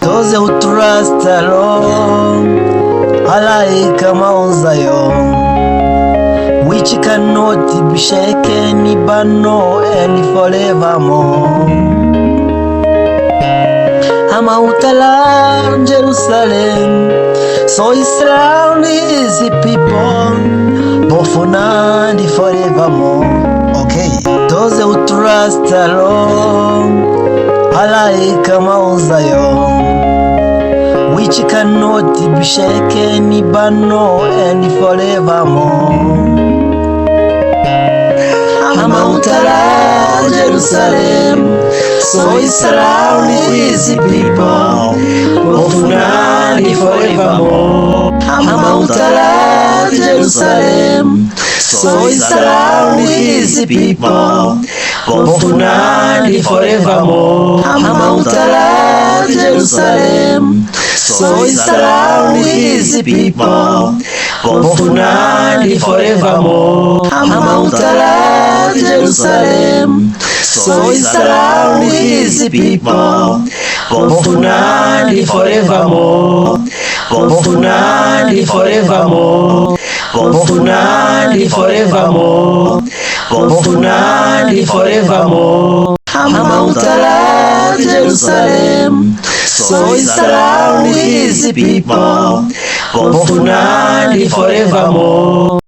Those who trust alone are like Mount Zion, which cannot be shaken by no and forevermore. Mount around Jerusalem, so Israel is the people, both now and forevermore. Okay, those who trust alone are like Mount Zion, which cannot be shaken by no and forevermore. Mount around Jerusalem, so Israel is the people, both now and forevermore. Mount around Jerusalem, so Israel is the people, both now and forevermore. Mount around Jerusalem, so Israel is the people, both now and forevermore. Mount around Jerusalem, so Israel is the people, both now and forevermore. Both now and forevermore. Both now and forevermore. Both now and forevermore. Mount around Jerusalem, so Israel is the people, both now and forevermore.